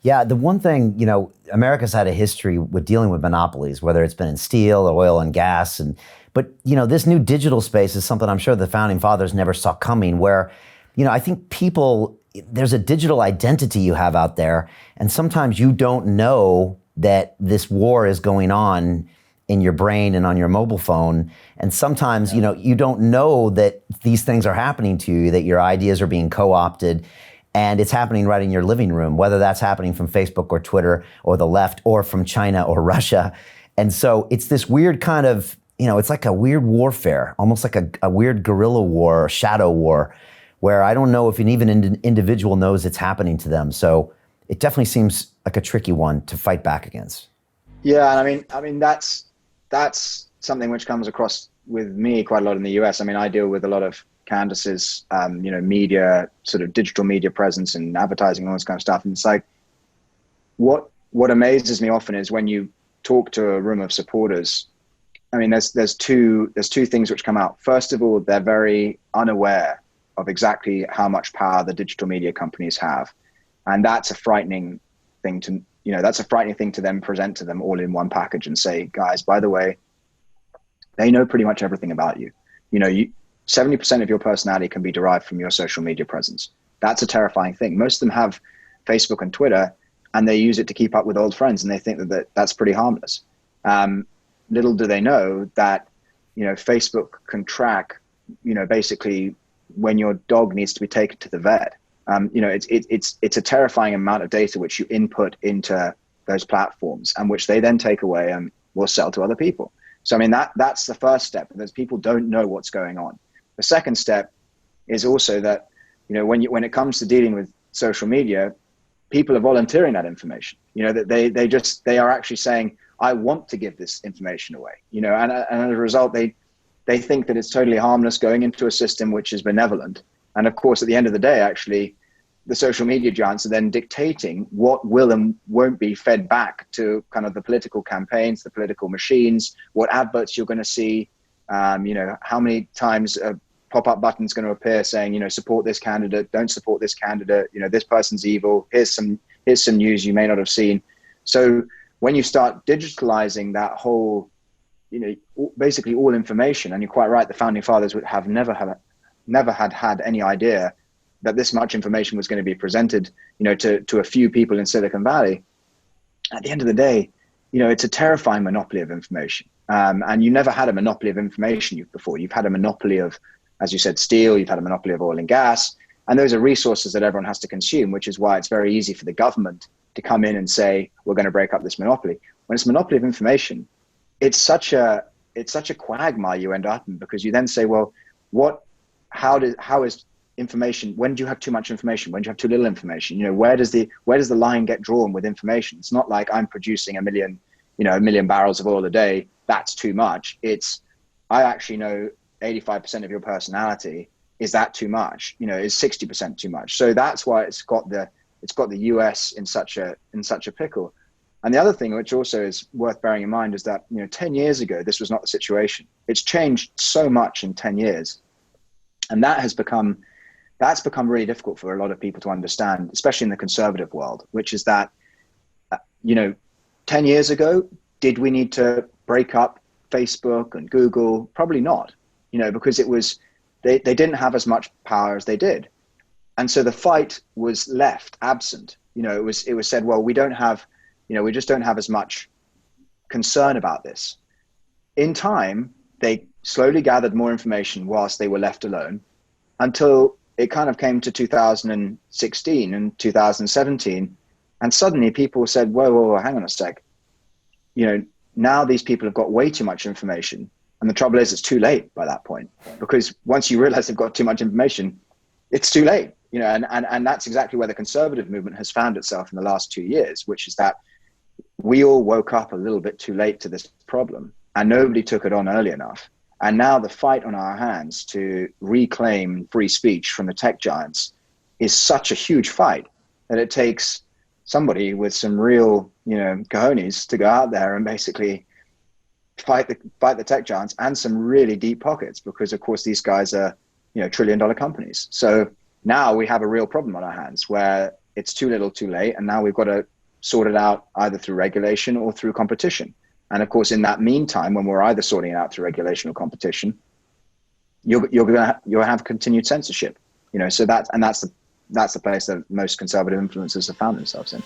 Yeah, the one thing, America's had a history with dealing with monopolies, whether it's been in steel or oil and gas. But, this new digital space is something I'm sure the founding fathers never saw coming, where, I think there's a digital identity you have out there. And sometimes you don't know that this war is going on in your brain and on your mobile phone. And sometimes, you don't know that these things are happening to you, that your ideas are being co-opted. And it's happening right in your living room, whether that's happening from Facebook or Twitter or the left or from China or Russia. And so it's this weird kind of, it's like a weird warfare, almost like a weird guerrilla war or shadow war, where I don't know if even an individual knows it's happening to them. So it definitely seems like a tricky one to fight back against. Yeah, and I mean that's something which comes across with me quite a lot in the US. I mean, I deal with a lot of Candace's, media, sort of digital media presence and advertising and all this kind of stuff. And it's like, what amazes me often is when you talk to a room of supporters. I mean, there's two things which come out. First of all, they're very unaware of exactly how much power the digital media companies have, and that's a frightening thing to then present to them all in one package and say, guys, by the way, they know pretty much everything about you. 70% of your personality can be derived from your social media presence. That's a terrifying thing. Most of them have Facebook and Twitter, and they use it to keep up with old friends, and they think that's pretty harmless. Little do they know that, Facebook can track, basically when your dog needs to be taken to the vet. It's a terrifying amount of data which you input into those platforms and which they then take away and will sell to other people. So, I mean, that's the first step. Those people don't know what's going on. The second step is also that, when it comes to dealing with social media, people are volunteering that information. That they are actually saying, I want to give this information away. And as a result, they think that it's totally harmless going into a system which is benevolent. And of course, at the end of the day, actually, the social media giants are then dictating what will and won't be fed back to kind of the political campaigns, the political machines, what adverts you're going to see, how many times a pop-up button is going to appear saying, support this candidate, don't support this candidate, this person's evil, here's some news you may not have seen. So when you start digitalizing that whole, basically all information, and you're quite right, the founding fathers would have never had any idea that this much information was going to be presented, to a few people in Silicon Valley. At the end of the day, it's a terrifying monopoly of information. And you never had a monopoly of information before. You've had a monopoly of, as you said, steel, you've had a monopoly of oil and gas, and those are resources that everyone has to consume, which is why it's very easy for the government to come in and say, we're going to break up this monopoly. When it's a monopoly of information, it's such a quagmire you end up in, because you then say, well, how is information, when do you have too much information? When do you have too little information? Where does the line get drawn with information? It's not like I'm producing a million barrels of oil a day. That's too much. It's, I actually know 85% of your personality. Is that too much? Is 60% too much? So that's why it's got the US in such a pickle. And the other thing, which also is worth bearing in mind, is that 10 years ago this was not the situation. It's changed so much in 10 years, and that's become really difficult for a lot of people to understand, especially in the conservative world. Which is that 10 years ago, did we need to break up Facebook and Google? Probably not. Because it was they didn't have as much power as they did. And so the fight was left absent. It was said, well, we just don't have as much concern about this. In time, they slowly gathered more information whilst they were left alone, until it kind of came to 2016 and 2017. And suddenly people said, whoa, hang on a sec. Now these people have got way too much information. And the trouble is, it's too late by that point, because once you realize they've got too much information, it's too late. And that's exactly where the conservative movement has found itself in the last 2 years, which is that we all woke up a little bit too late to this problem, and nobody took it on early enough. And now the fight on our hands to reclaim free speech from the tech giants is such a huge fight that it takes somebody with some real, cojones to go out there and basically fight the tech giants, and some really deep pockets, because of course these guys are, $1 trillion companies. So now we have a real problem on our hands where it's too little too late. And now we've got to sort it out either through regulation or through competition. And of course, in that meantime, when we're either sorting it out through regulation or competition, you'll have continued censorship. So that's the place that most conservative influencers have found themselves in.